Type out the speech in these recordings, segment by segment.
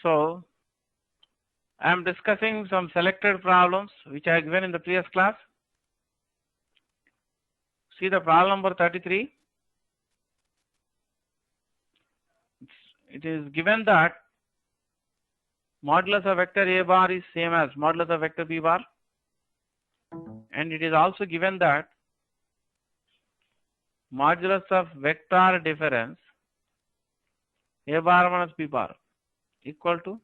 So I am discussing some selected problems which I have given in the previous class. See the problem number 33. It is given that modulus of vector A bar is same as modulus of vector B bar, and it is also given that modulus of vector difference A bar minus B bar equal to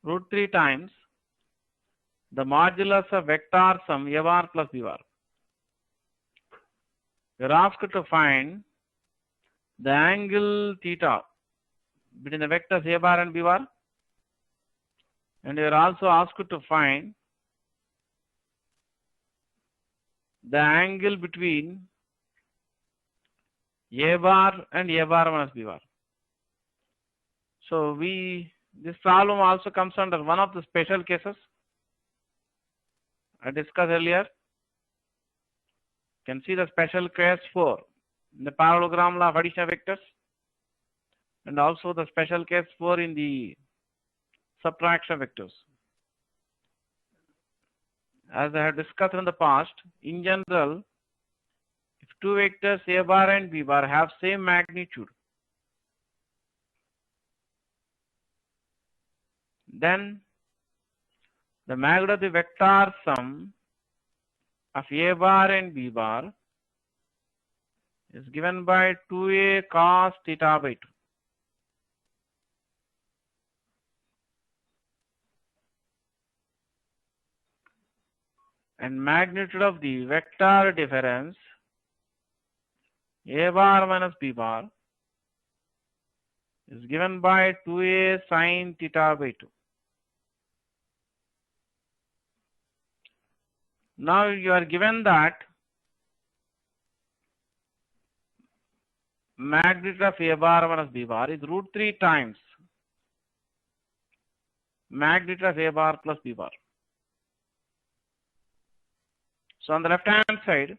root 3 times the modulus of vector sum A bar plus B bar. We are asked to find the angle theta between the vectors A bar and B bar, and we are also asked to find the angle between A bar and A bar minus B bar. So this problem also comes under one of the special cases I discussed earlier. You can see the special case 4 in the parallelogram law of addition of vectors, and also the special case 4 in the subtraction of vectors. As I have discussed in the past, in general, if two vectors A bar and B bar have same magnitude, then the magnitude of the vector sum of A bar and B bar is given by 2a cos theta by 2. And magnitude of the vector difference A bar minus B bar is given by 2a sin theta by 2. Now you are given that magnitude of A bar minus B bar is root 3 times magnitude of A bar plus B bar. So on the left hand side,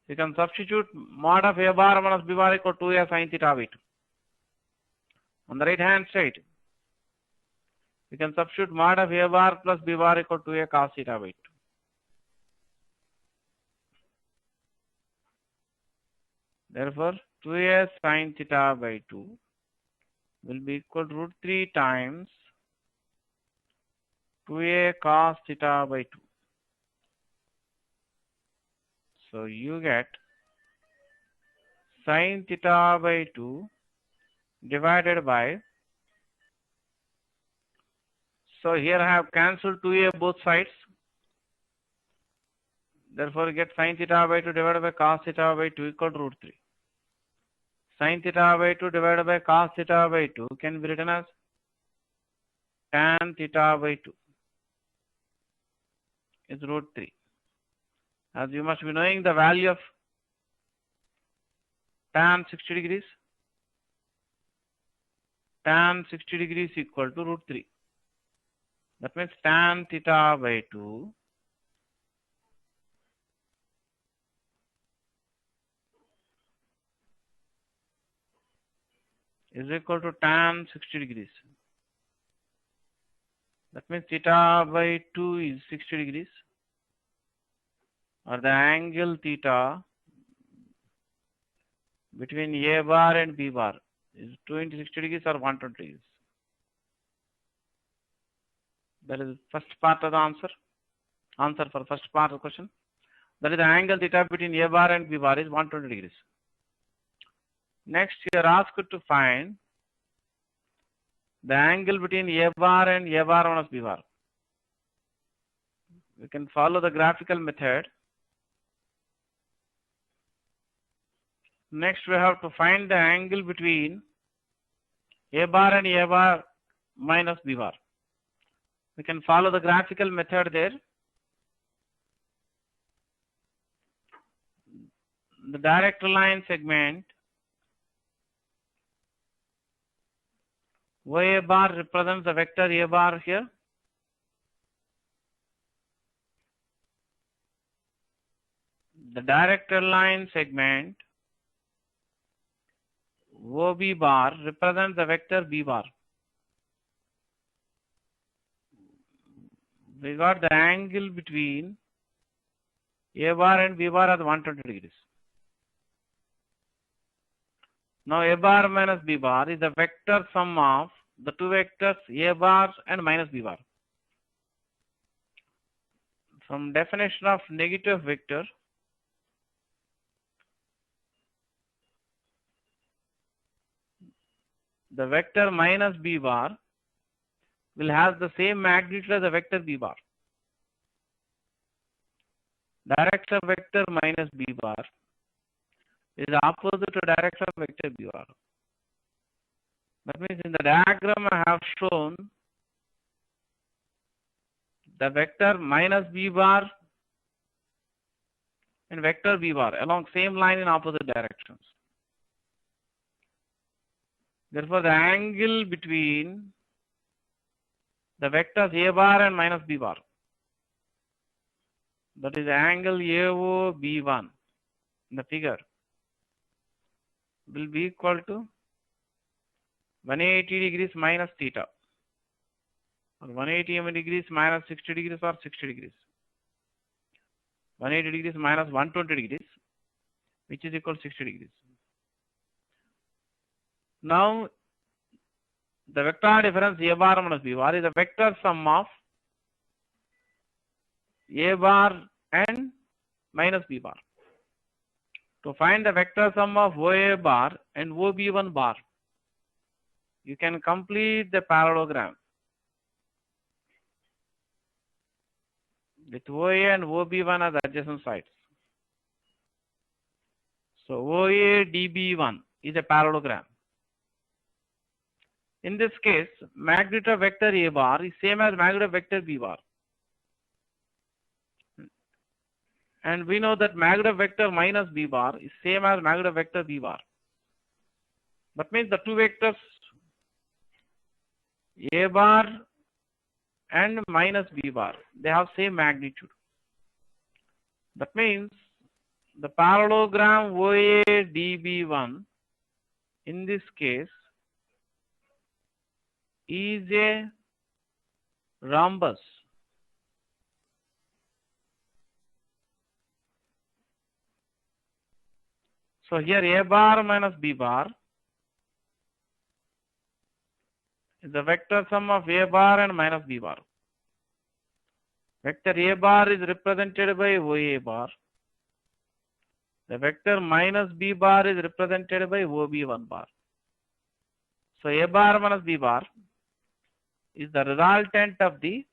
you can substitute mod of A bar minus B bar equal to 2a sin theta by 2. On the right hand side, you can substitute mod of A bar plus B bar equal to 2a cos theta by 2. Therefore, 2a sin theta by 2 will be equal to root 3 times 2a cos theta by 2. So you get sin theta by 2 divided by, so here I have cancelled 2a both sides. Therefore, you get sin theta by 2 divided by cos theta by 2 equal to root 3. Sin theta by 2 divided by cos theta by 2 can be written as tan theta by 2 is root 3. As you must be knowing the value of tan 60 degrees. Tan 60 degrees equal to root 3. That means tan theta by 2 is equal to tan 60 degrees. That means theta by 2 is 60 degrees, or the angle theta between A bar and B bar is 2 into 60 degrees or 120 degrees. That is first part of the answer. Answer for first part of the question. That is the angle theta between A bar and B bar is 120 degrees. Next, you are asked to find the angle between A bar and A bar minus B bar. We can follow the graphical method. Next, we have to find the angle between A bar and A bar minus B bar. We can follow the graphical method there. The direct line segment OA bar represents the vector A bar here. The directed line segment OB bar represents the vector B bar. we got the angle between A bar and B bar as 120 degrees. Now A bar minus B bar is the vector sum of the two vectors A bar and minus B bar. From definition of negative vector, the vector minus B bar will have the same magnitude as the vector B bar. Direction of vector minus B bar is opposite to direction of vector B bar. That means in the diagram I have shown the vector minus B bar and vector B bar along same line in opposite directions. Therefore, the angle between the vectors A bar and minus B bar, that is angle AOB1 in the figure, will be equal to 180 degrees minus theta, or 180 degrees minus 60 degrees or 60 degrees. 180 degrees minus 120 degrees, which is equal to 60 degrees. Now, the vector difference A bar minus B bar is the vector sum of A bar and minus B bar. To find the vector sum of OA bar and OB1 bar, you can complete the parallelogram with OA and OB1 as adjacent sides. So OA DB1 is a parallelogram. In this case, magnitude of vector A bar is same as magnitude of vector B bar. And we know that magnitude of vector minus B bar is same as magnitude of vector B bar. That means the two vectors A bar and minus B bar, they have same magnitude. That means the parallelogram OA DB1 in this case is a rhombus. So here A bar minus B bar is the vector sum of A bar and minus B bar. Vector A bar is represented by OA bar. The vector minus B bar is represented by OB1 bar. So A bar minus B bar is the resultant of the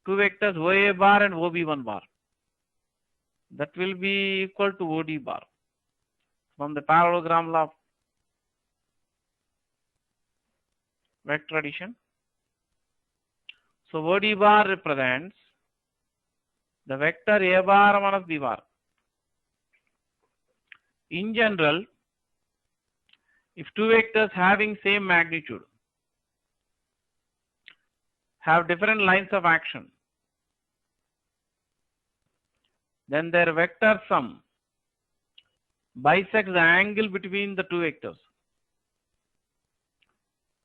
two vectors OA bar and OB1 bar. That will be equal to OD bar from the parallelogram law of vector addition. So OD bar represents the vector A bar minus B bar. In general, if two vectors having same magnitude have different lines of action, then their vector sum bisects the angle between the two vectors.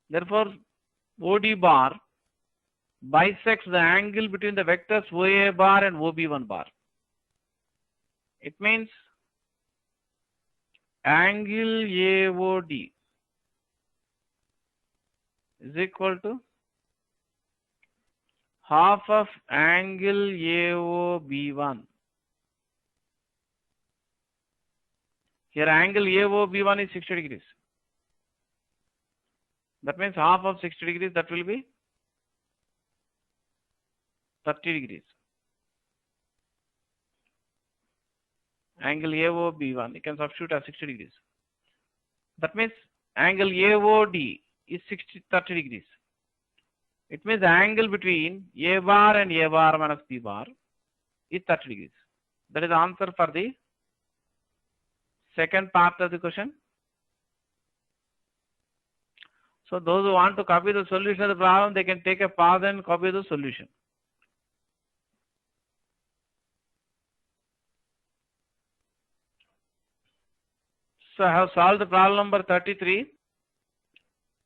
Therefore, OD bar bisects the angle between the vectors OA bar and OB1 bar. It means angle AOD is equal to half of angle AOB1. Here angle AOB1 is 60 degrees. That means half of 60 degrees, that will be 30 degrees. Angle AOB1, you can substitute as 60 degrees. That means angle AOD is 30 degrees. It means the angle between A bar and A bar minus B bar is 30 degrees. That is the answer for the second part of the question. So those who want to copy the solution of the problem, they can take a pause and copy the solution. So I have solved the problem number 33.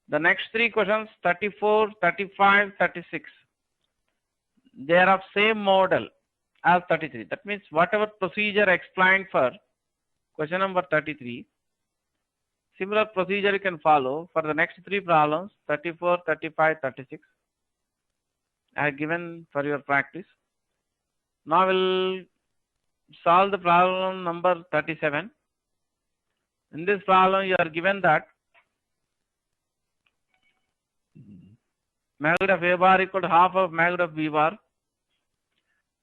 The next three questions, 34, 35, 36, they are of same model as 33. That means whatever procedure explained for question number 33, similar procedure you can follow for the next three problems, 34, 35, 36. I have given for your practice. Now we'll solve the problem number 37. In this problem, you are given that magnitude of A bar equal to half of magnitude of B bar,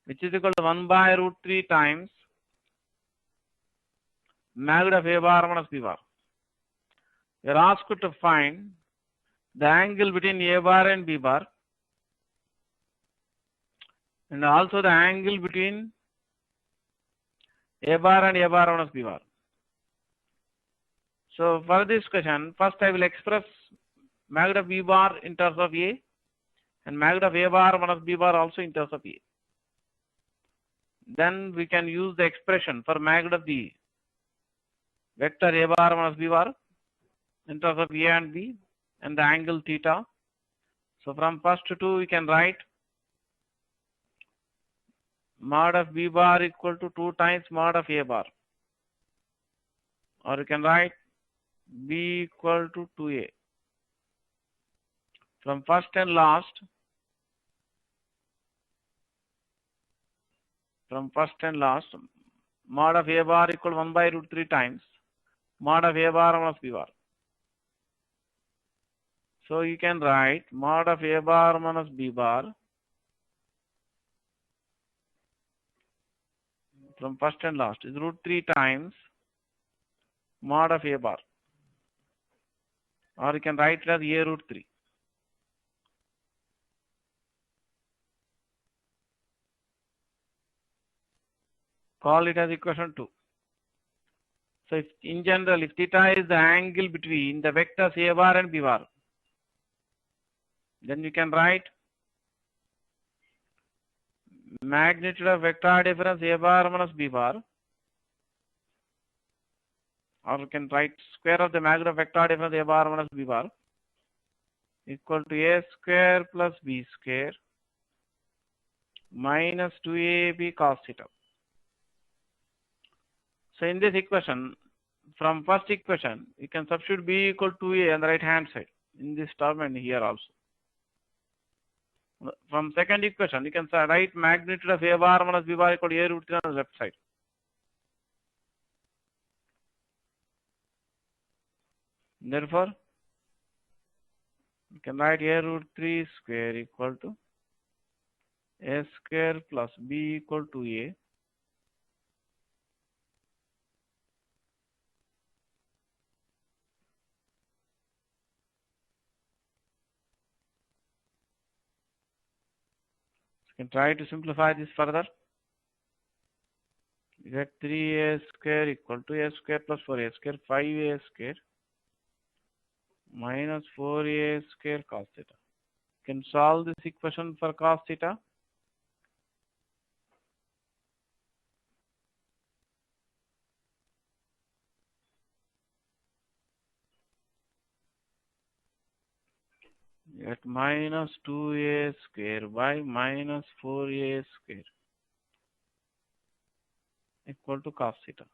which is equal to 1 by root 3 times magnitude of A bar minus B bar. You are asked to find the angle between A bar and B bar, and also the angle between A bar and A bar minus B bar. So for this question, first I will express magnitude of B bar in terms of A and magnitude of A bar minus B bar also in terms of A. Then we can use the expression for magnitude of the vector A bar minus B bar in terms of A and B and the angle theta. So from first to two we can write mod of B bar equal to 2 times mod of A bar, or you can write B equal to 2A. From first and last, mod of A bar equal to 1 by root 3 times mod of A bar minus B bar. So you can write mod of A bar minus B bar from first and last is root 3 times mod of A bar, or you can write it as A root 3. Call it as equation 2. So if, in general, if theta is the angle between the vectors A bar and B bar, then you can write magnitude of vector difference A bar minus B bar, or you can write square of the magnitude of vector difference A bar minus B bar equal to A square plus B square minus 2AB cos theta. So in this equation, from first equation, you can substitute B equal to 2A on the right hand side in this term and here also. From second equation, you can write magnitude of A bar minus B bar equal to A root 3 on the left side. Therefore, you can write A root 3 square equal to A square plus B equal to A. You can try to simplify this further. You get 3A square equal to A square plus 4A square, 5A square minus 4A square cos theta. You can solve this equation for cos theta. You get minus 2A square by minus 4A square equal to cos theta.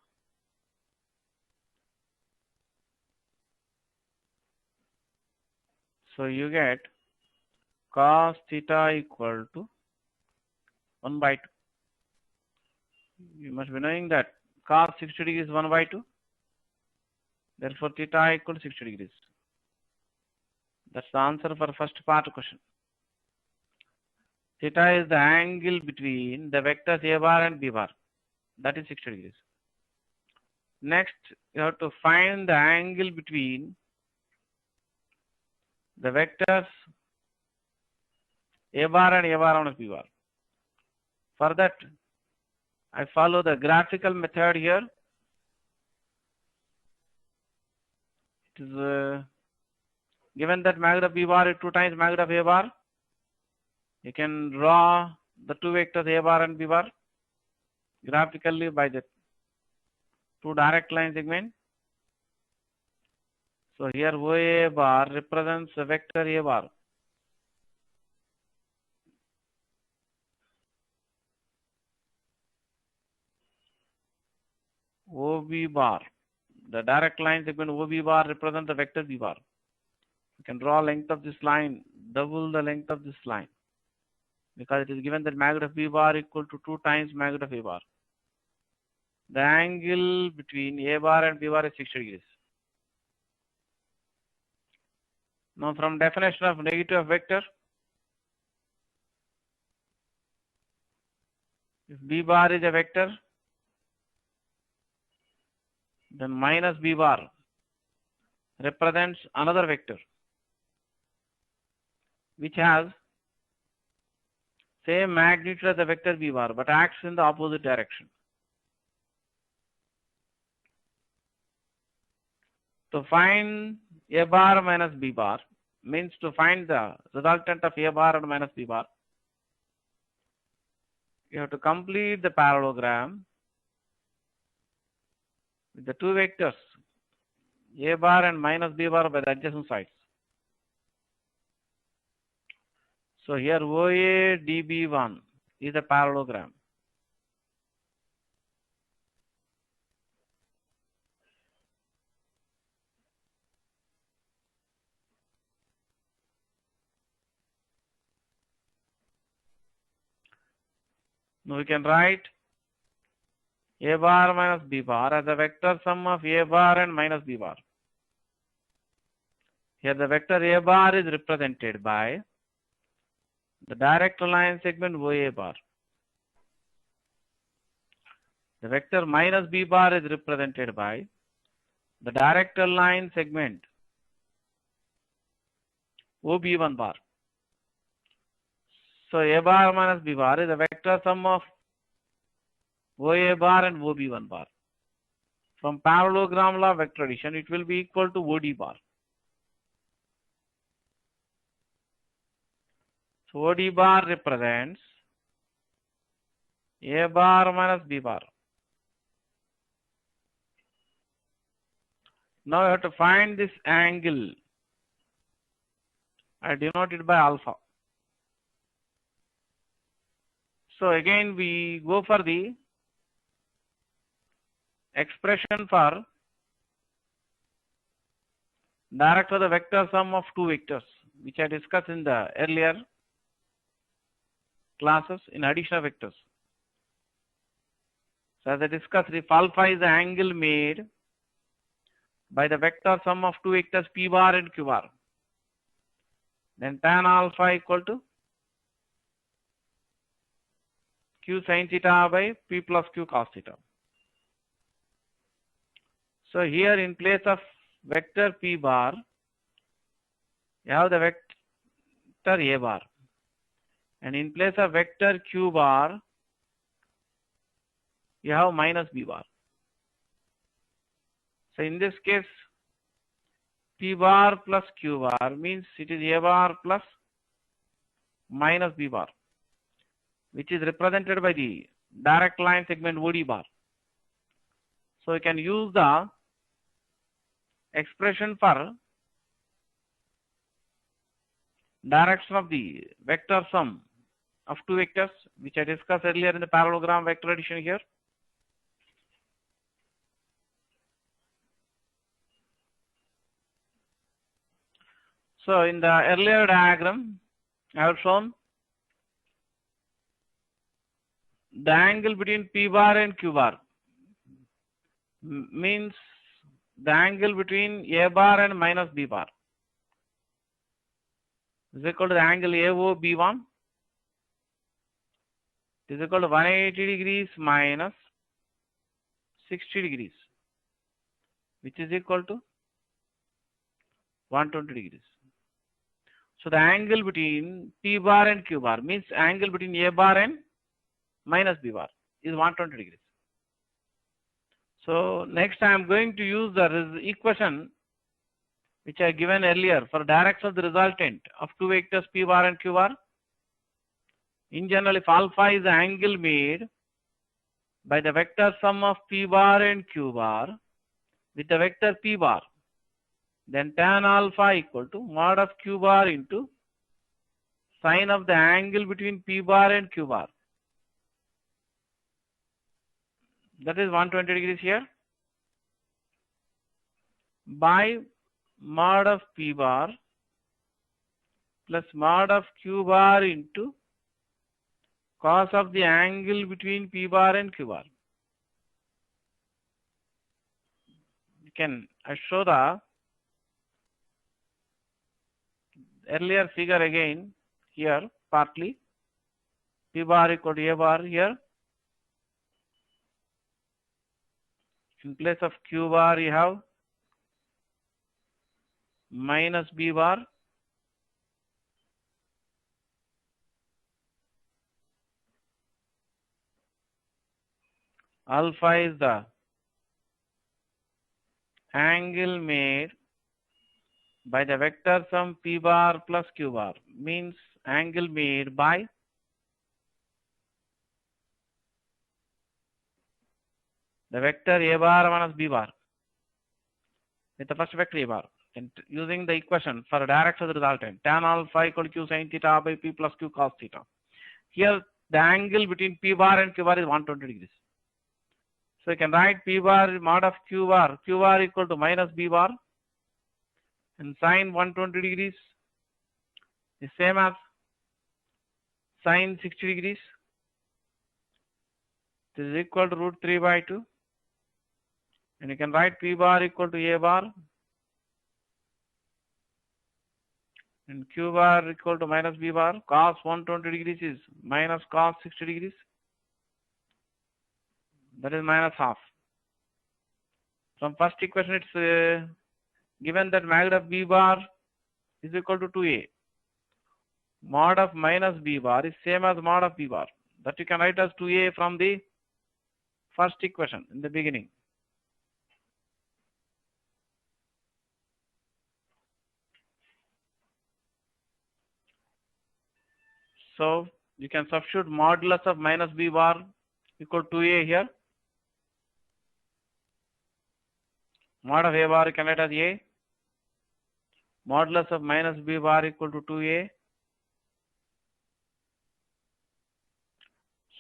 So you get cos theta equal to 1 by 2. You must be knowing that cos 60 degrees is 1 by 2. Therefore, theta equal to 60 degrees. That's the answer for first part question. Theta is the angle between the vectors A bar and B bar. That is 60 degrees. Next, you have to find the angle between the vectors A bar and A bar minus B bar. For that, I follow the graphical method here. It is given that magnitude of B bar is 2 times magnitude of A bar. You can draw the two vectors A bar and B bar graphically by the two direct line segment. So here OA bar represents the vector A bar. OB bar. The direct line segment OB bar represents the vector B bar. You can draw length of this line, double the length of this line, because it is given that magnitude of B bar equal to 2 times magnitude of A bar. The angle between A bar and B bar is 60 degrees. Now from definition of negative vector, if B bar is a vector, then minus B bar represents another vector which has same magnitude as the vector B bar but acts in the opposite direction. To find A bar minus B bar means to find the resultant of A bar and minus B bar, you have to complete the parallelogram with the two vectors A bar and minus B bar by the adjacent sides. So here OA DB1 is a parallelogram. Now we can write A bar minus B bar as a vector sum of A bar and minus B bar. Here the vector A bar is represented by the direct line segment OA bar. The vector minus B bar is represented by the direct line segment OB1 bar. So A bar minus B bar is a vector sum of OA bar and OB1 bar. From parallelogram law vector addition, it will be equal to OD bar. So OD bar represents A bar minus B bar. Now you have to find this angle. I denote it by alpha. So again we go for the expression for direct of the vector sum of two vectors, which I discussed in the earlier classes in addition of vectors. So as I discussed, if alpha is the angle made by the vector sum of two vectors P bar and Q bar, then tan alpha equal to Q sin theta by P plus Q cos theta. So here in place of vector P bar, you have the vector A bar, and in place of vector Q bar, you have minus B bar. So in this case, P bar plus Q bar means it is A bar plus minus B bar, which is represented by the direct line segment OD bar. So you can use the expression for direction of the vector sum of two vectors, which I discussed earlier in the parallelogram vector addition here. So in the earlier diagram, I have shown the angle between P bar and Q bar means the angle between A bar and minus B bar is equal to the angle AOB1 is equal to 180 degrees minus 60 degrees, which is equal to 120 degrees. So the angle between P bar and Q bar means angle between A bar and minus B bar is 120 degrees. So next I am going to use the equation which I given earlier for direction of the resultant of two vectors P bar and Q bar. In general, if alpha is the angle made by the vector sum of P bar and Q bar with the vector P bar, then tan alpha equal to mod of Q bar into sine of the angle between P bar and Q bar. That is 120 degrees here. by mod of P bar plus mod of Q bar into cos of the angle between P bar and Q bar. You can show the earlier figure again here partly. P bar equal to A bar here. In place of Q bar you have minus B bar alpha is the angle made by the vector sum P bar plus Q bar, means angle made by the vector A bar minus B bar with the first vector A bar. And using the equation for direct resultant, tan alpha equal to Q sin theta by P plus Q cos theta. Here the angle between P bar and Q bar is 120 degrees. So you can write P bar mod of Q bar equal to minus B bar, and sine 120 degrees is same as sine 60 degrees. This is equal to root 3 by 2. And you can write P bar equal to A bar and Q bar equal to minus B bar. Cos 120 degrees is minus cos 60 degrees. That is minus half. From first equation it's given that mod of B bar is equal to 2A. Mod of minus B bar is same as mod of B bar. That you can write as 2A from the first equation in the beginning. So you can substitute modulus of minus B bar equal to 2A here. Mod of A bar you can write as A. Modulus of minus B bar equal to 2A.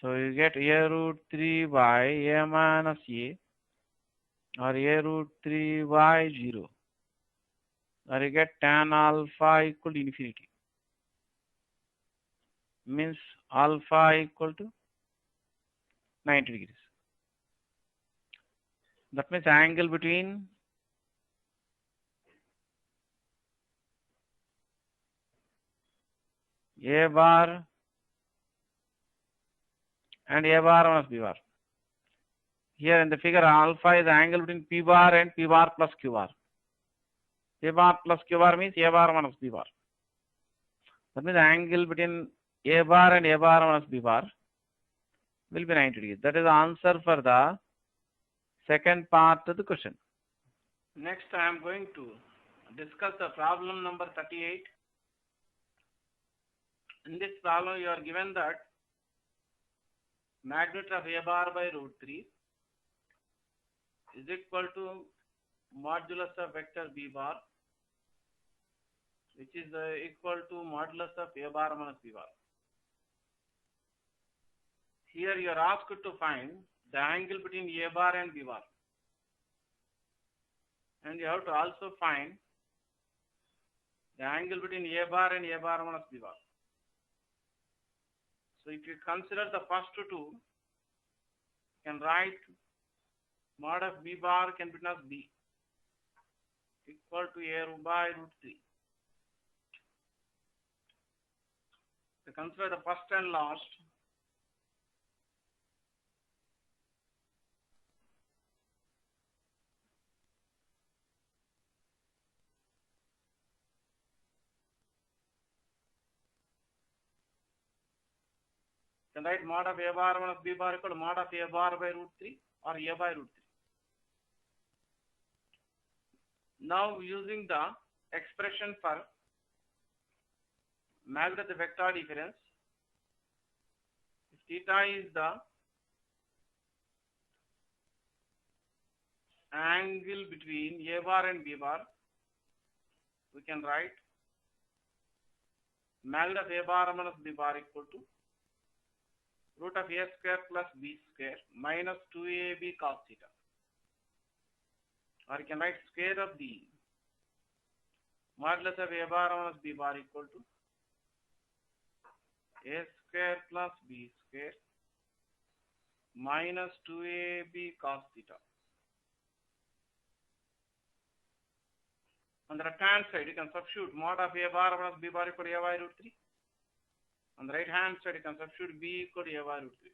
So you get A root 3 by A minus A, or A root 3 by 0. Or you get tan alpha equal to infinity. Means alpha equal to 90 degrees. That means angle between A bar and A bar minus B bar. Here in the figure, alpha is the angle between P bar and P bar plus Q bar. P bar plus Q bar means A bar minus B bar. That means the angle between A bar and A bar minus B bar will be 90 degrees. That is the answer for the second part of the question. Next, I am going to discuss the problem number 38. In this problem, you are given that magnitude of A bar by root 3 is equal to modulus of vector B bar, which is equal to modulus of A bar minus B bar. Here you are asked to find the angle between A bar and B bar. And you have to also find the angle between A bar and A bar minus B bar. So if you consider the first two, you can write mod of B bar can be written as B equal to A by root 3. To consider the first and last, then write mod of A bar minus B bar equal to mod of A bar by root 3 or A by root 3. Now using the expression for magnitude of the vector difference, if theta is the angle between A bar and B bar, we can write magnitude of A bar minus B bar equal to root of A square plus B square minus 2AB cos theta. or you can write square of the modulus of a bar minus b bar equal to a square plus b square minus 2ab cos theta. On the left hand side, you can substitute mod of a bar minus b bar equal to a by root 3. On the right hand side, you can substitute b equal to a by root 3.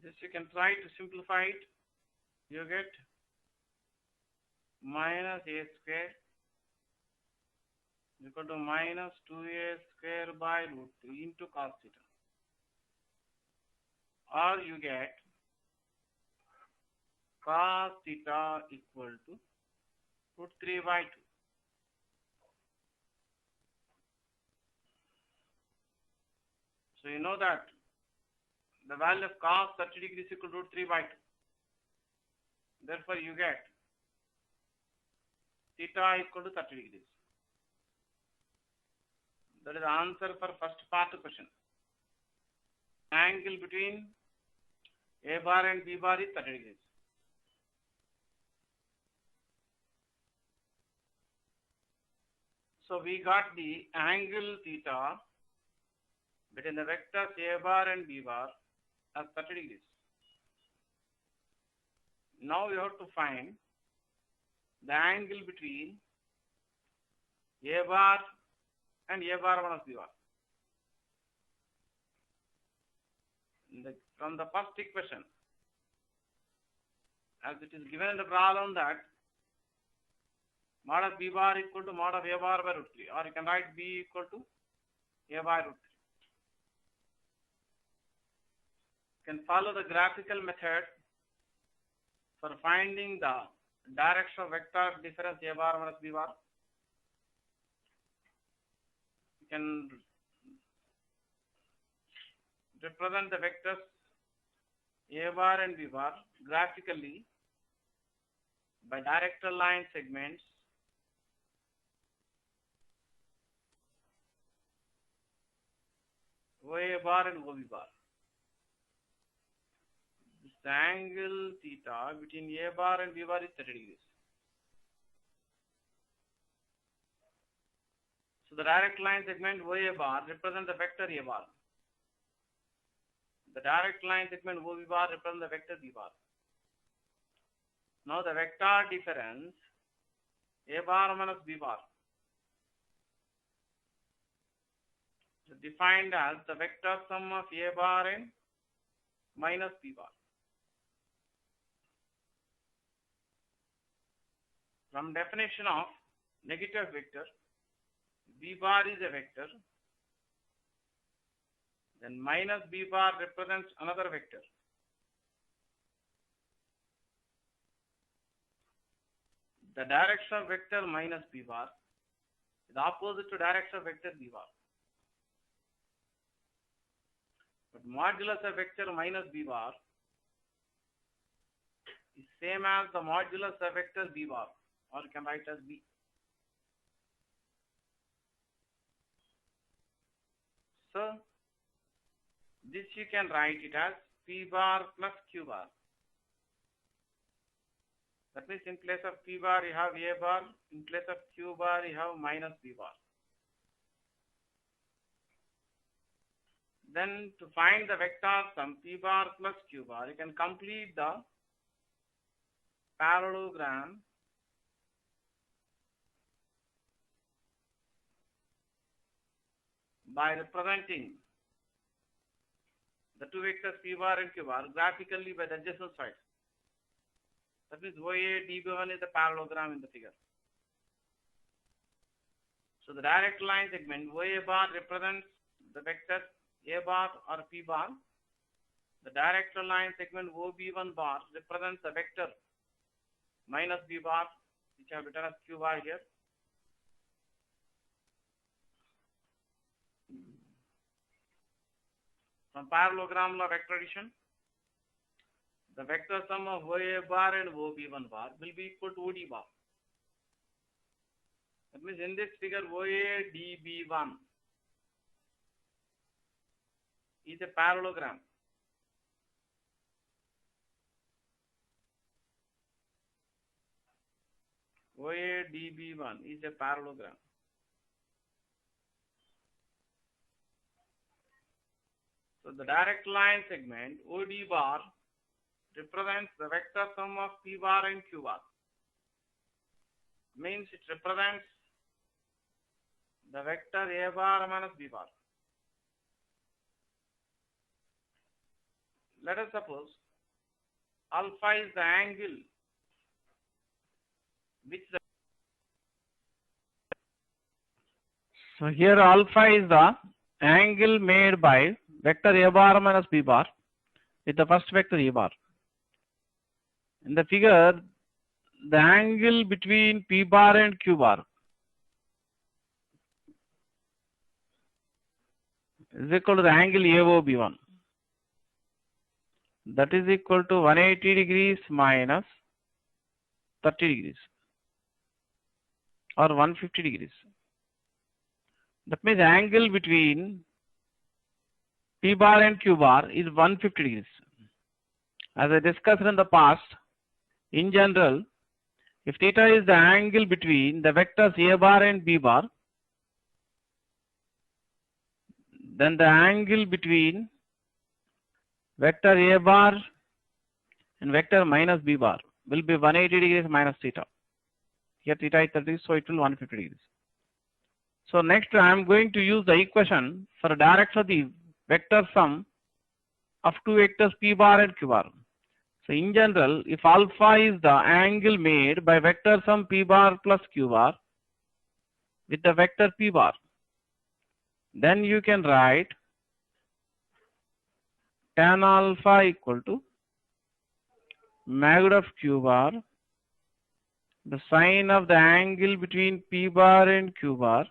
This you can try to simplify it. You get minus a square equal to minus 2a square by root 3 into cos theta. Or you get cos theta equal to root 3 by 2. So you know that the value of cos 30 degrees equal to root 3 by 2. Therefore, you get theta equal to 30 degrees. That is the answer for first part of the question. Angle between a bar and b bar is 30 degrees. So we got the angle theta between the vectors a bar and b bar as 30 degrees. Now you have to find the angle between a bar and a bar minus b bar. From the first equation, as it is given in the problem that mod of b bar equal to mod of a bar by root 3, or you can write b equal to a by root 3. You can follow the graphical method for finding the direction of vector difference a bar minus b bar. You can represent the vectors a bar and b bar graphically by directional line segments OA bar and OB bar. This angle theta between a bar and b bar is 30 degrees. So the direct line segment OA bar represents the vector a bar. The direct line segment OB bar represents the vector b bar. Now the vector difference a bar minus b bar is defined as the vector sum of a bar and minus b bar. From definition of negative vector, b bar is a vector, then minus b bar represents another vector. The direction of vector minus b bar is opposite to direction of vector b bar. But modulus of vector minus b bar is same as the modulus of vector b bar, or you can write as b. So this you can write it as p bar plus q bar. That means in place of p bar you have a bar, in place of q bar you have minus b bar. Then to find the vector sum p bar plus q bar, you can complete the parallelogram by representing the two vectors p bar and q bar graphically by the adjacent sides. That means OA dB1 is the parallelogram in the figure. So the direct line segment OA bar represents the vector a bar or p bar. The direct line segment OB1 bar represents the vector minus b bar, which I have written as q bar here. From parallelogram law vector addition, the vector sum of OA bar and OB1 bar will be equal to OD bar. That means in this figure OA DB1 is a parallelogram. OA DB1 is a parallelogram. So the direct line segment OD bar represents the vector sum of P bar and Q bar. Means it represents the vector A bar minus B bar. Let us suppose alpha is the angle which the so here alpha is the angle made by vector A bar minus B bar with the first vector A bar. In the figure, the angle between P bar and Q bar is equal to the angle AOB1. That is equal to 180 degrees minus 30 degrees or 150 degrees. That means the angle between P bar and Q bar is 150 degrees. As I discussed in the past, in general, if theta is the angle between the vectors A bar and B bar, then the angle between vector A bar and vector minus B bar will be 180 degrees minus theta. Here theta is 30, so it will 150 degrees. So next I am going to use the equation for the direction of the vector sum of two vectors P bar and Q bar. So in general, if alpha is the angle made by vector sum P bar plus Q bar with the vector P bar, then you can write tan alpha equal to magnitude of Q bar, the sine of the angle between P bar and Q bar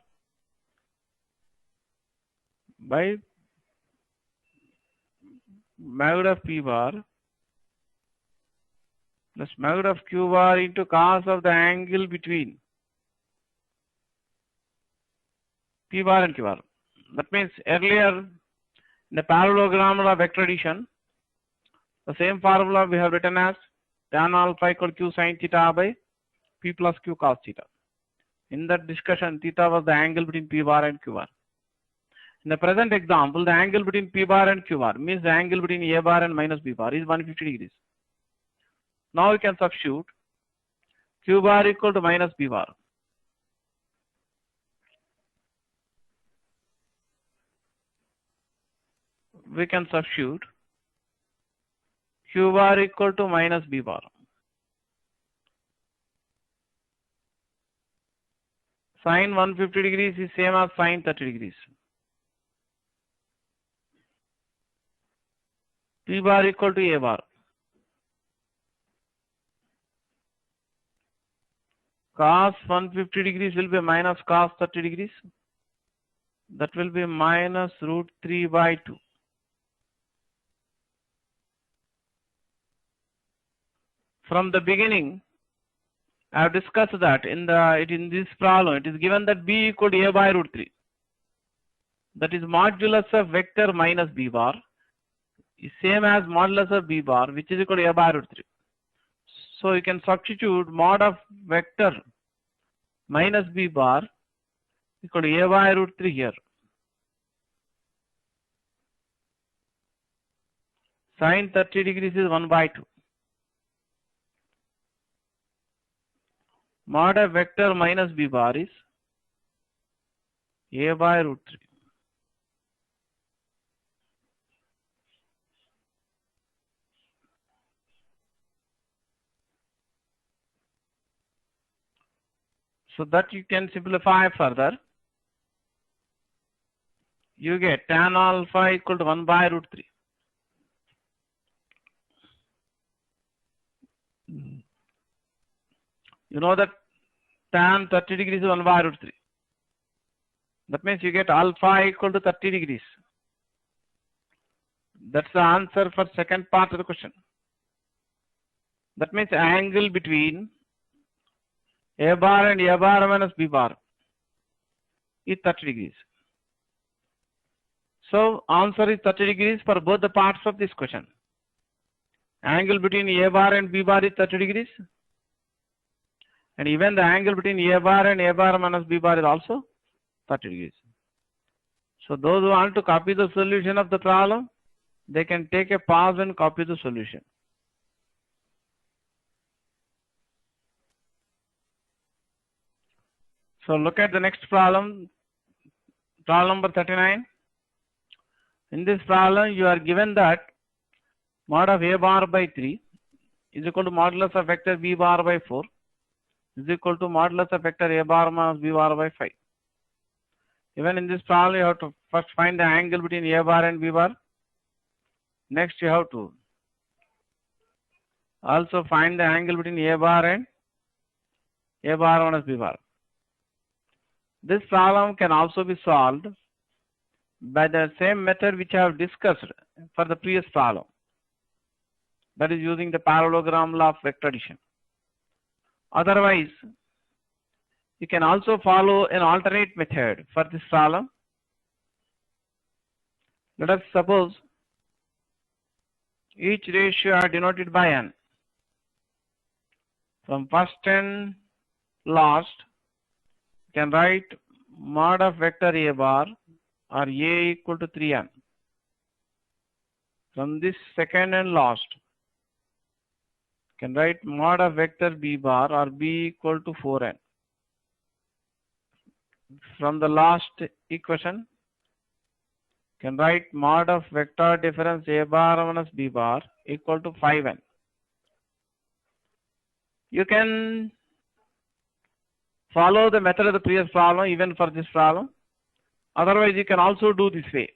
by magnitude of P bar plus magnitude of Q bar into cos of the angle between P bar and Q bar. That means earlier in the parallelogram of vector addition, the same formula we have written as tan alpha equal to Q sin theta by P plus Q cos theta. In that discussion, theta was the angle between P bar and Q bar. In the present example, the angle between P bar and Q bar means the angle between A bar and minus B bar is 150 degrees. Now we can substitute Q bar equal to minus B bar. We can substitute Q bar equal to minus B bar. Sine 150 degrees is same as sine 30 degrees. P bar equal to A bar. Cos 150 degrees will be minus cos 30 degrees. That will be minus root 3 by 2. From the beginning, I have discussed that in this problem, it is given that B equal to A by root 3. That is modulus of vector minus B bar is same as modulus of B bar, which is equal to A by root 3. So you can substitute mod of vector minus B bar equal to A by root 3 here. Sine 30 degrees is 1 by 2. Mod of vector minus B bar is A by root 3. So that you can simplify further. You get tan alpha equal to 1 by root 3. You know that tan 30 degrees is 1 by root 3. That means you get alpha equal to 30 degrees. That's the answer for second part of the question. That means angle between A bar and A bar minus B bar is 30 degrees. So answer is 30 degrees for both the parts of this question. Angle between A bar and B bar is 30 degrees. And even the angle between A bar and A bar minus B bar is also 30 degrees. So those who want to copy the solution of the problem, they can take a pause and copy the solution. So look at the next problem, problem number 39. In this problem, you are given that mod of A bar by 3 is equal to modulus of vector B bar by 4 is equal to modulus of vector A bar minus B bar by 5. Even in this problem, you have to first find the angle between A bar and B bar. Next, you have to also find the angle between A bar and A bar minus B bar. This problem can also be solved by the same method which I have discussed for the previous problem. That is using the parallelogram law of vector addition. Otherwise, you can also follow an alternate method for this problem. Let us suppose each ratio are denoted by n. From first and last, you can write mod of vector A bar or A equal to 3n. From this second and last, you can write mod of vector B bar or B equal to 4n. From the last equation, you can write mod of vector difference A bar minus B bar equal to 5n. You can follow the method of the previous problem even for this problem. Otherwise, you can also do this way.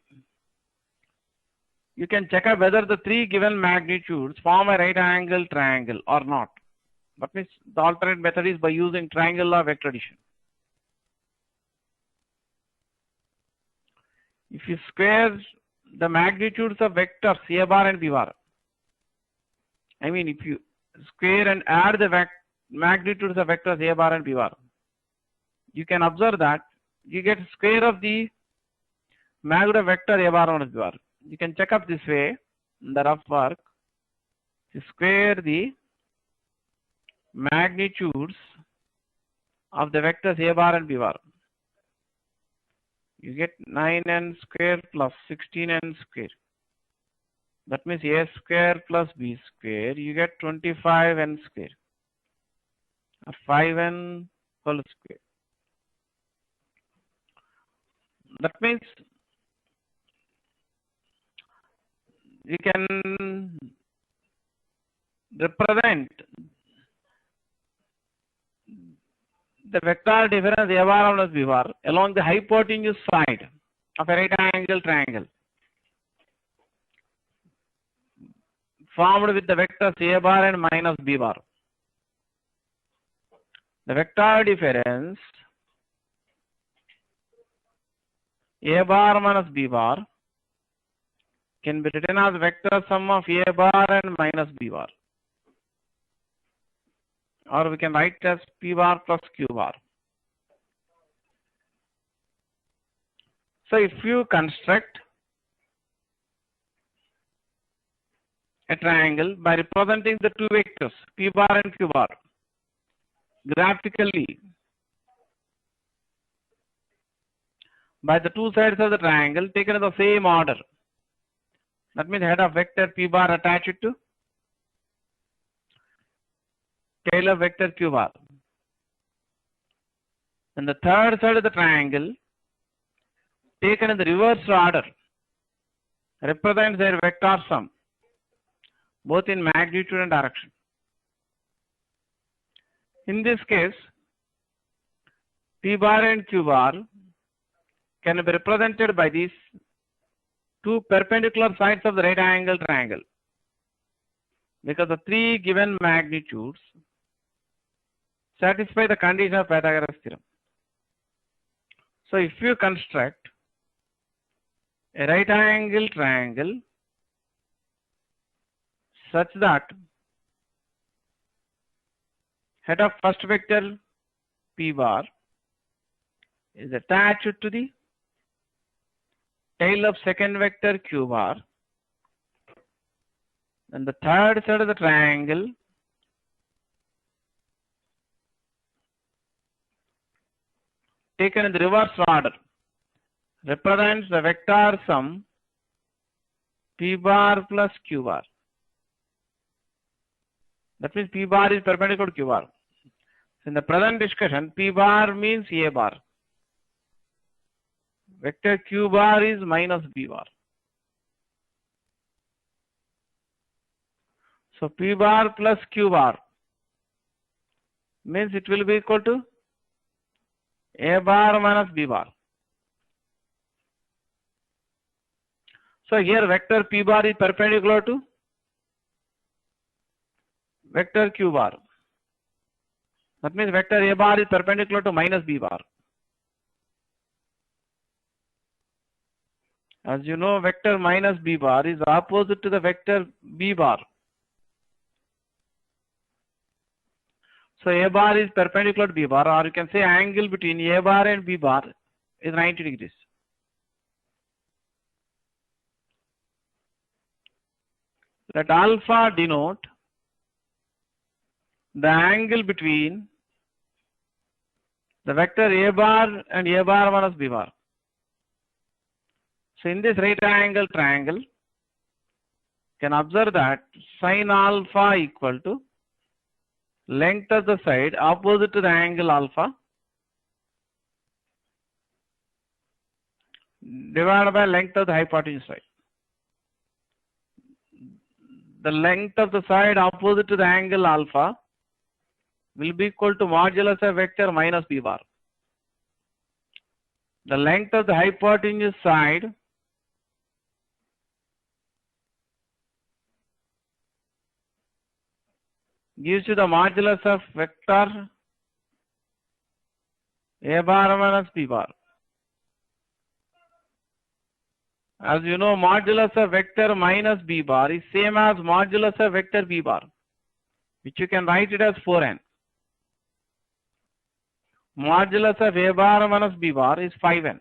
You can check out whether the three given magnitudes form a right angle triangle or not. That means the alternate method is by using triangle law of vector addition. If you square the magnitudes of vectors A bar and B bar, I mean if you square and add the magnitudes of vectors A bar and B bar, you can observe that you get square of the magnitude of vector A bar minus B bar. You can check up this way in the rough work. You square the magnitudes of the vectors A bar and B bar. You get 9n square plus 16n square. That means A square plus B square. You get 25n square or 5n whole square. That means you can represent the vector difference A bar minus B bar along the hypotenuse side of a right angle triangle formed with the vectors A bar and minus B bar. The vector difference A bar minus B bar can be written as vector sum of A bar and minus B bar. Or we can write as P bar plus Q bar. So if you construct a triangle by representing the two vectors P bar and Q bar graphically by the two sides of the triangle taken in the same order, that means head of vector P bar attached to tail of vector Q bar. And the third side of the triangle taken in the reverse order represents their vector sum both in magnitude and direction. In this case, P bar and Q bar can be represented by these two perpendicular sides of the right angle triangle because the three given magnitudes satisfy the condition of Pythagoras theorem. So if you construct a right angle triangle such that head of first vector p bar is attached to the tail of second vector q bar, and the third side of the triangle taken in the reverse order represents the vector sum p bar plus q bar. That means p bar is perpendicular to q bar. In the present discussion, p bar means a bar. Vector q bar is minus b bar. So p bar plus q bar means it will be equal to a bar minus b bar. So here vector p bar is perpendicular to vector q bar. That means vector a bar is perpendicular to minus b bar. As you know, vector minus b bar is opposite to the vector b bar. So a bar is perpendicular to b bar, or you can say angle between a bar and b bar is 90 degrees. Let alpha denote the angle between the vector a bar and a bar minus b bar. So in this right angle triangle, you can observe that sin alpha equal to length of the side opposite to the angle alpha divided by length of the hypotenuse side. The length of the side opposite to the angle alpha will be equal to modulus of vector minus b bar. The length of the hypotenuse side gives you the modulus of vector a bar minus b bar. As you know, modulus of vector minus b bar is same as modulus of vector b bar, which you can write it as 4n. Modulus of a bar minus b bar is 5n.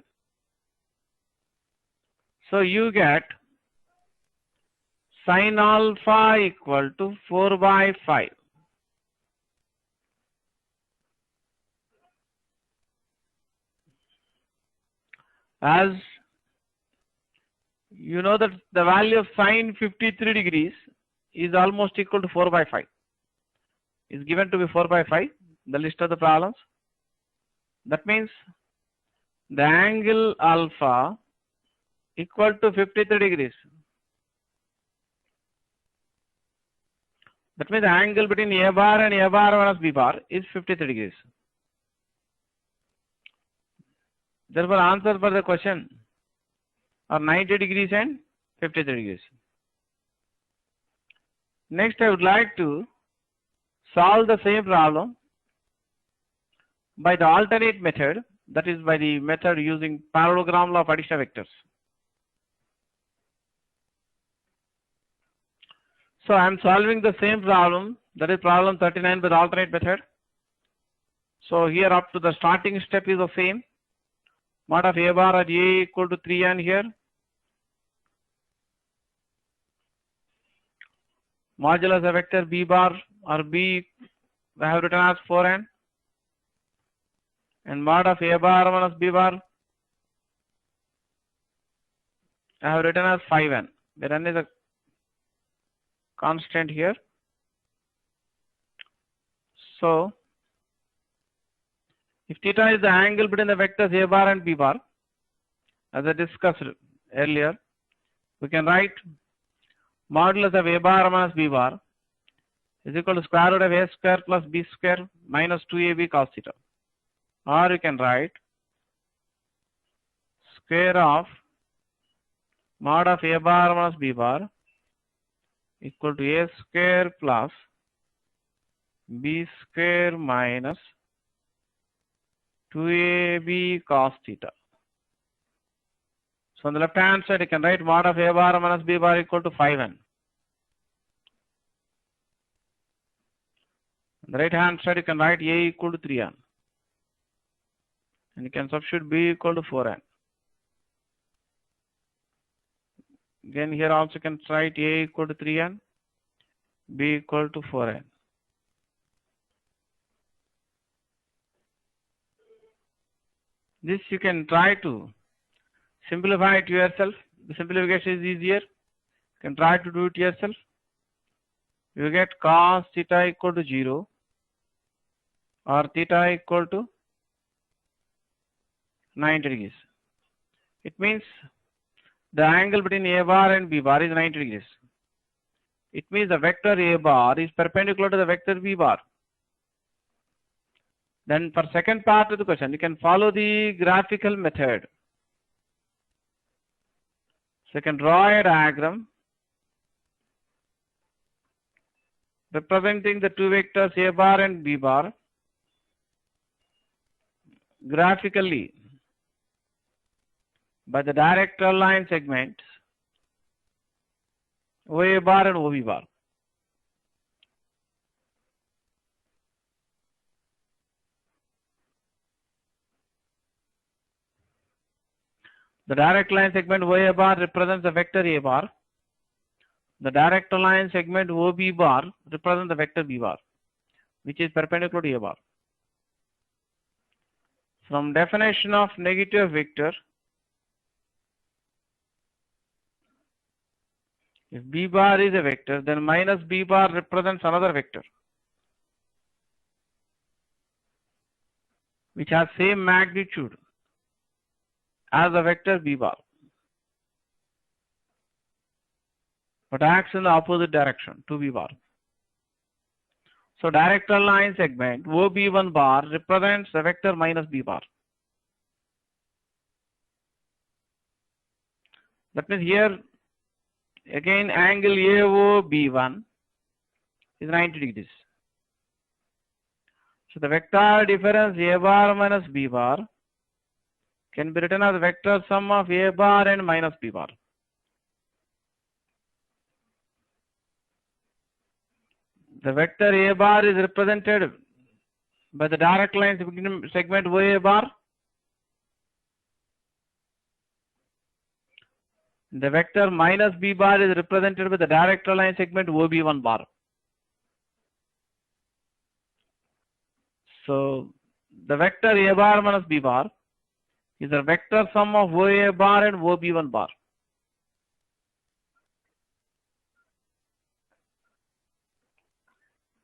So you get sin alpha equal to 4 by 5. As you know that the value of sin 53 degrees is almost equal to 4 by 5. Is given to be 4 by 5, the list of the problems. That means the angle alpha equal to 53 degrees. That means the angle between a bar and a bar minus b bar is 53 degrees. Therefore, answer for the question are 90 degrees and 53 degrees. Next, I would like to solve the same problem by the alternate method, that is by the method using parallelogram law of addition of vectors. So I am solving the same problem, that is problem 39 by the alternate method. So here up to the starting step is the same. Mod of a bar at a equal to 3n here. Modulus of vector b bar or b I have written as 4n. And mod of a bar minus b bar I have written as 5n, where n is a constant here. So if theta is the angle between the vectors a bar and b bar, as I discussed earlier, we can write modulus of a bar minus b bar is equal to square root of a square plus b square minus 2ab cos theta. Or you can write square of mod of a bar minus b bar equal to a square plus b square minus 2ab cos theta. So on the left hand side you can write mod of a bar minus b bar equal to 5n. On the right hand side, you can write A equal to 3n. And you can substitute B equal to 4n. Again, here also you can write A equal to 3n, B equal to 4n. This you can try to simplify it yourself. The simplification is easier. You can try to do it yourself. You get cos theta equal to 0 or theta equal to 90 degrees. It means the angle between A bar and B bar is 90 degrees. It means the vector A bar is perpendicular to the vector B bar. Then for second part of the question, you can follow the graphical method. So you can draw a diagram representing the two vectors A bar and B bar graphically by the direct line segments OA bar and OB bar. The direct line segment OA bar represents the vector A bar. The direct line segment OB bar represents the vector B bar, which is perpendicular to A bar. From definition of negative vector, if B bar is a vector, then minus B bar represents another vector, which has same magnitude as the vector B bar, but acts in the opposite direction to B bar. So direct line segment OB1 bar represents the vector minus B bar. That means here again angle AOB1 is 90 degrees. So the vector difference A bar minus B bar can be written as the vector sum of A bar and minus B bar. The vector A bar is represented by the direct line segment OA bar. The vector minus B bar is represented by the direct line segment OB1 bar. So the vector A bar minus B bar is the vector sum of OA bar and OB1 bar.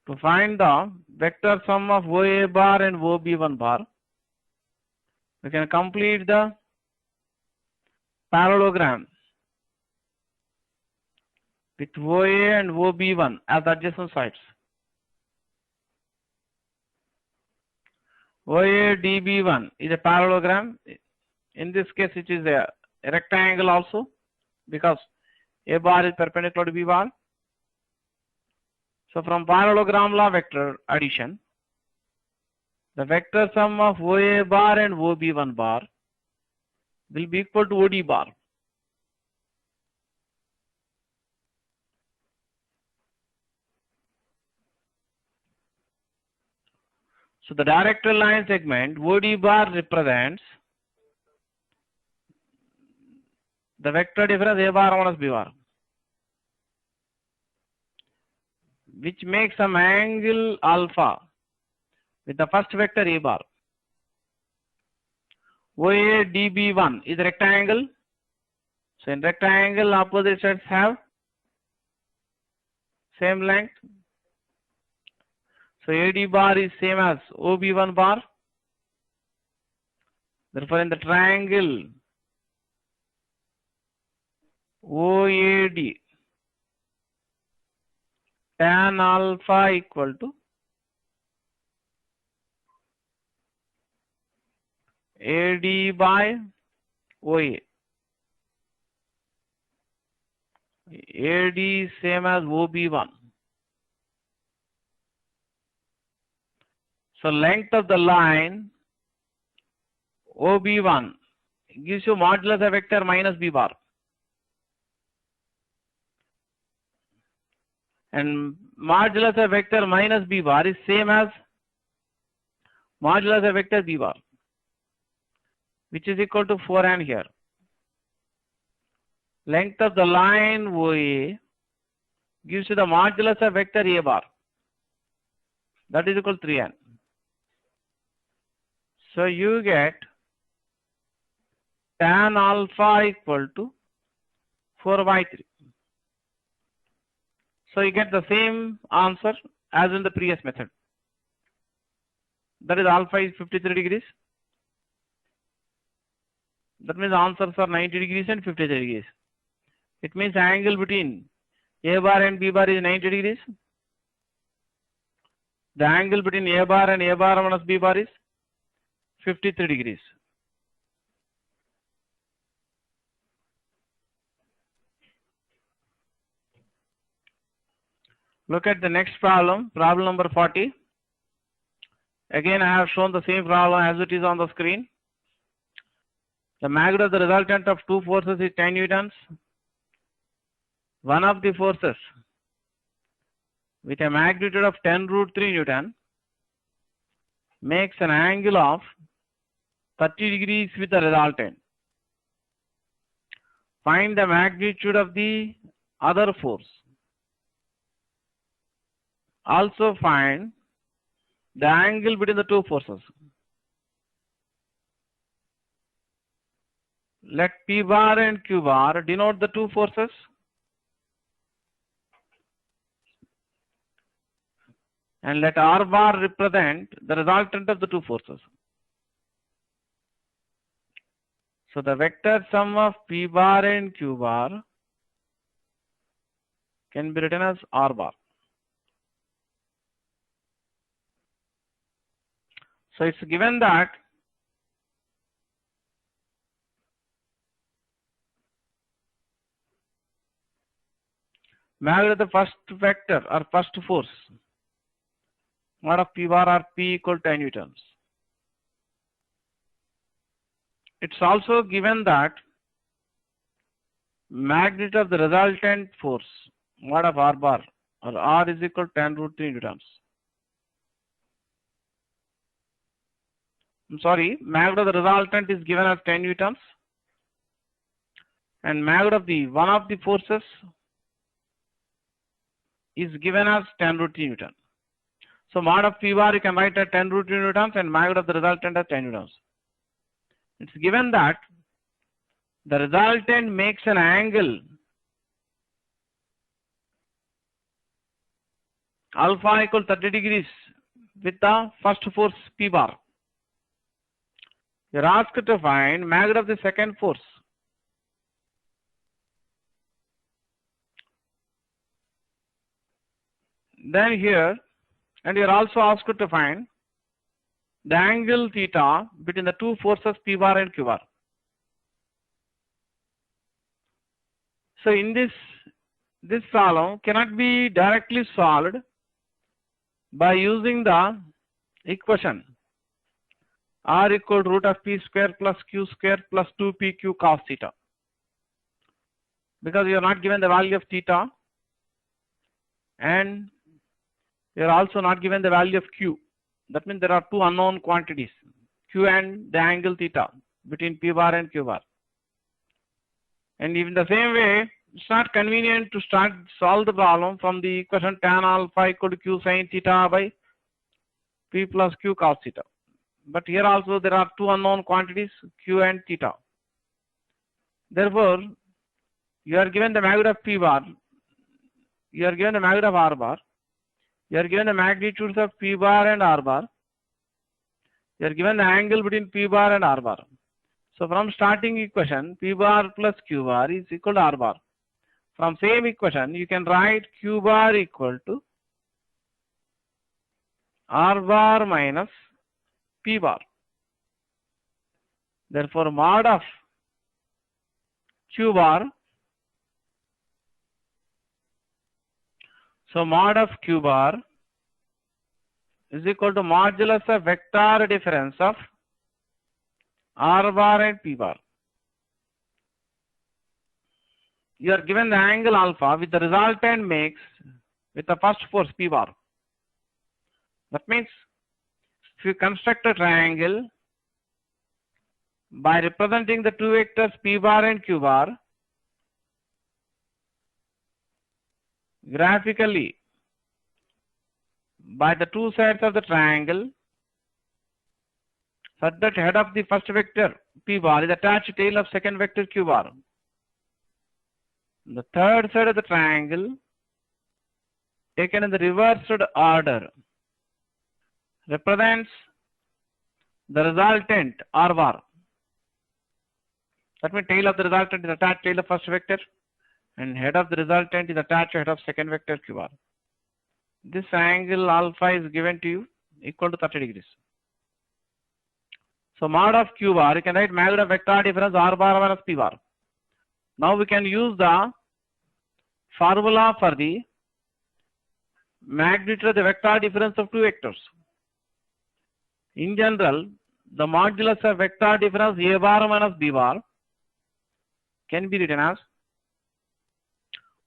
To find the vector sum of OA bar and OB1 bar, we can complete the parallelogram with OA and OB1 as adjacent sides. OA DB1 is a parallelogram. In this case, it is a rectangle also, because A bar is perpendicular to B bar. So from parallelogram law vector addition, the vector sum of OA bar and OB1 bar will be equal to OD bar. So the direct line segment OD bar represents the vector difference A bar minus B bar, which makes some angle alpha with the first vector A bar. OA DB1 is a rectangle. So in rectangle, opposite sides have same length. So AD bar is same as OB1 bar. Therefore, in the triangle OAD, tan alpha equal to AD by OA. AD is same as OB1. So length of the line OB1 gives you modulus of vector minus B bar. and modulus of vector minus b bar is same as modulus of vector b bar, which is equal to 4n here. Length of the line OA gives you the modulus of vector a bar, that is equal to 3n. So you get tan alpha equal to 4 by 3. So you get the same answer as in the previous method. That is alpha is 53 degrees. That means answers are 90 degrees and 53 degrees. It means angle between a bar and b bar is 90 degrees. The angle between a bar and a bar minus b bar is 53 degrees. Look at the next problem, problem number 40. Again, I have shown the same problem as it is on the screen. The magnitude of the resultant of two forces is 10 newtons. One of the forces with a magnitude of 10 root 3 Newton makes an angle of 30 degrees with the resultant. Find the magnitude of the other force. Also find the angle between the two forces. Let P bar and Q bar denote the two forces. And let R bar represent the resultant of the two forces. So the vector sum of P bar and Q bar can be written as R bar. So it's given that magnitude of the first vector or first force, mod of P bar or P equal to 10 newtons. It's also given that magnitude of the resultant force, mod of R bar or R is equal to 10 root 3 newtons. Magnitude of the resultant is given as 10 newtons, and magnitude of the one of the forces is given as 10 root 3 newton. So mod of P bar you can write as 10 root 3 newtons and magnitude of the resultant as 10 newtons. It's given that the resultant makes an angle alpha equal 30 degrees with the first force P bar. You're asked to find magnitude of the second force. Then here, and you're also asked to find the angle theta between the two forces P bar and Q bar. So in this problem cannot be directly solved by using the equation R equal to root of P square plus Q square plus 2PQ cos theta, because you are not given the value of theta and you are also not given the value of Q. That means there are two unknown quantities, Q and the angle theta between P bar and Q bar. And in the same way, it's not convenient to solve the problem from the equation tan alpha equal to Q sin theta by P plus Q cos theta. But here also there are two unknown quantities, Q and theta. Therefore, you are given the magnitude of P bar, you are given the magnitude of R bar, you are given the magnitudes of P bar and R bar, you are given the angle between P bar and R bar. So from starting equation, P bar plus Q bar is equal to R bar. From same equation, you can write Q bar equal to R bar minus P bar. Therefore, mod of Q bar, so mod of Q bar is equal to modulus of vector difference of R bar and P bar. You are given the angle alpha with the resultant makes with the first force P bar. That means if you construct a triangle by representing the two vectors P bar and Q bar graphically by the two sides of the triangle, such that head of the first vector P bar is attached to tail of second vector Q bar. The third side of the triangle, taken in the reversed order, represents the resultant R bar. That means tail of the resultant is attached to tail of first vector and head of the resultant is attached to head of second vector Q bar. This angle alpha is given to you equal to 30 degrees. So mod of Q bar, you can write magnitude of vector difference R bar minus P bar. Now we can use the formula for the magnitude of the vector difference of two vectors. In general, the modulus of vector difference A bar minus B bar can be written as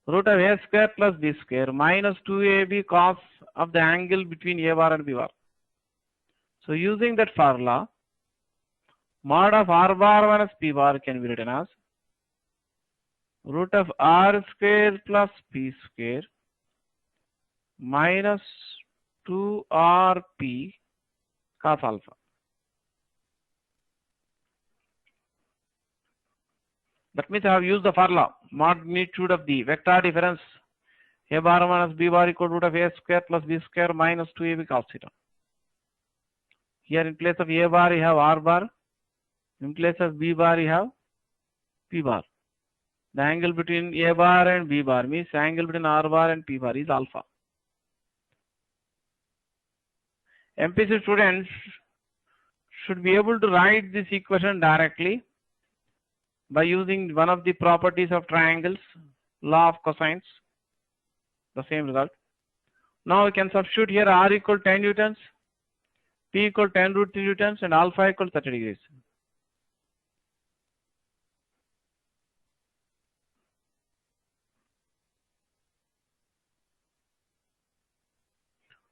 root of A square plus B square minus 2AB cos of the angle between A bar and B bar. So using that formula, mod of R bar minus P bar can be written as root of R square plus P square minus 2RP cos alpha. That means I have used the formula magnitude of the vector difference A bar minus B bar equal to root of A square plus B square minus 2AB cos theta. Here in place of A bar you have R bar, in place of B bar you have P bar. The angle between A bar and B bar means angle between R bar and P bar is alpha. MPC students should be able to write this equation directly by using one of the properties of triangles, law of cosines, the same result. Now we can substitute here R equal 10 newtons, P equal 10 root 3 newtons and alpha equal 30 degrees.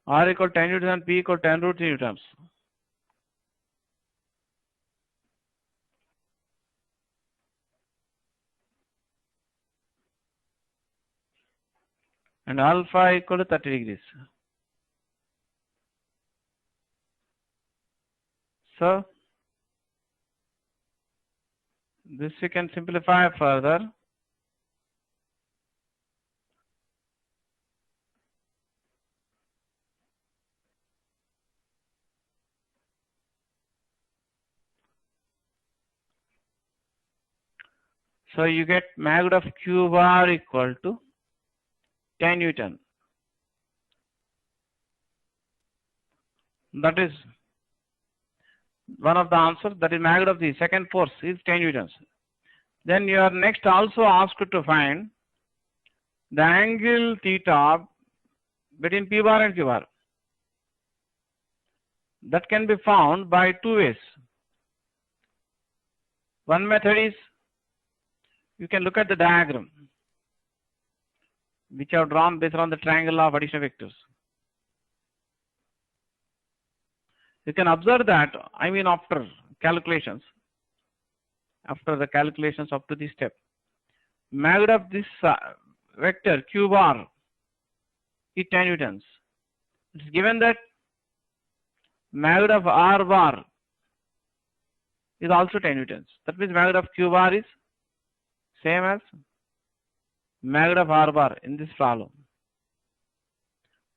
R equal 10 newtons and P equal 10 root 3 newtons. And alpha equal to 30 degrees. So this we can simplify further. So you get magnitude of Q bar equal to 10 Newton. That is one of the answers. That is magnitude of the second force is 10 Newtons. Then you are next also asked to find the angle theta between P bar and Q bar. That can be found by two ways. One method is you can look at the diagram which I have drawn based on the triangle of addition vectors. You can observe that, after calculations, after the calculations up to this step, magnitude of this vector Q bar is 10 Newtons. It is given that magnitude of R bar is also 10 Newtons. That means magnitude of Q bar is same as magnitude of R bar in this problem.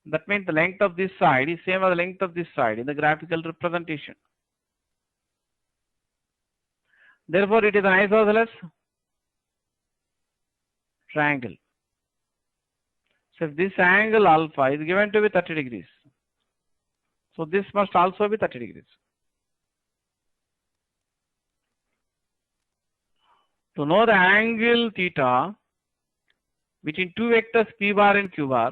That means the length of this side is same as the length of this side in the graphical representation. Therefore, it is an isosceles triangle. So if this angle alpha is given to be 30 degrees, so this must also be 30 degrees. To know the angle theta between two vectors P bar and Q bar,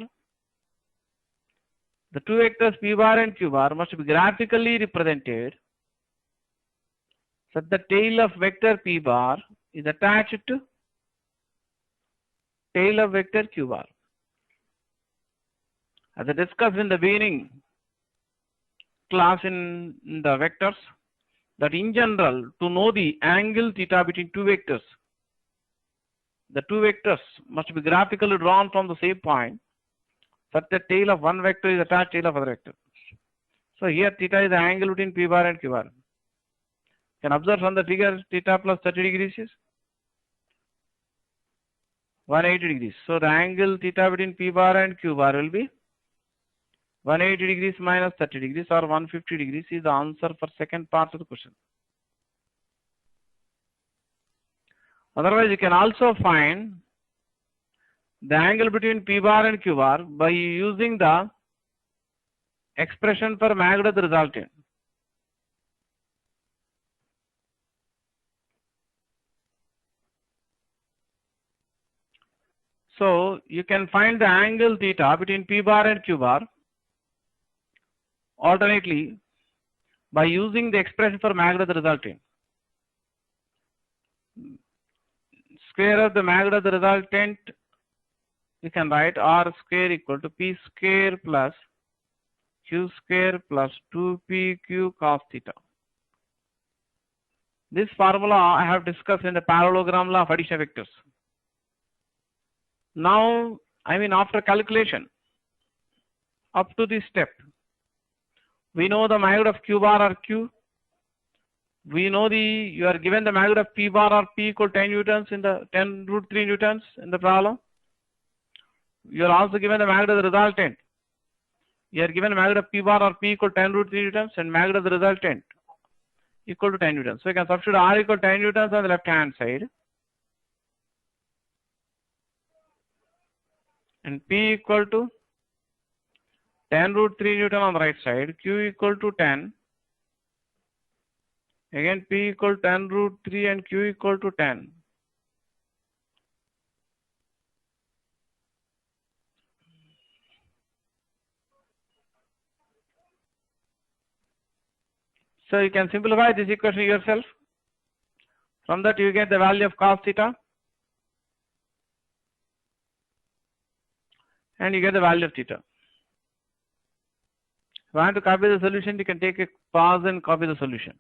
the two vectors P bar and Q bar must be graphically represented such that the tail of vector P bar is attached to tail of vector Q bar. As I discussed in the beginning class in the vectors, that in general, to know the angle theta between two vectors, the two vectors must be graphically drawn from the same point, such that tail of one vector is attached to tail of other vector. So here theta is the angle between p bar and q bar. You can observe from the figure theta plus 30 degrees is 180 degrees. So the angle theta between p bar and q bar will be 180 degrees minus 30 degrees or 150 degrees is the answer for second part of the question. Otherwise, you can also find the angle between p bar and q bar by using the expression for Magda resultant. So you can find the angle theta between p bar and q bar alternately by using the expression for Magda resultant. Square of the Magda resultant, you can write r square equal to p square plus q square plus 2pq cos theta. This formula I have discussed in the parallelogram law of addition vectors. Now, after calculation, up to this step, we know the magnitude of q bar or q. We know you are given the magnitude of p bar or p equal 10 newtons in the 10 root 3 newtons in the problem. You are also given the magnitude of the resultant. You are given the magnitude of p bar or p equal 10 root 3 newtons and magnitude of the resultant equal to 10 newtons. So you can substitute r equal 10 newtons on the left hand side and p equal to 10 root 3 newton on the right side, q equal to 10, again p equal to 10 root 3 and q equal to 10. So you can simplify this equation yourself. From that you get the value of cos theta and you get the value of theta. If you want to copy the solution, you can take a pause and copy the solution.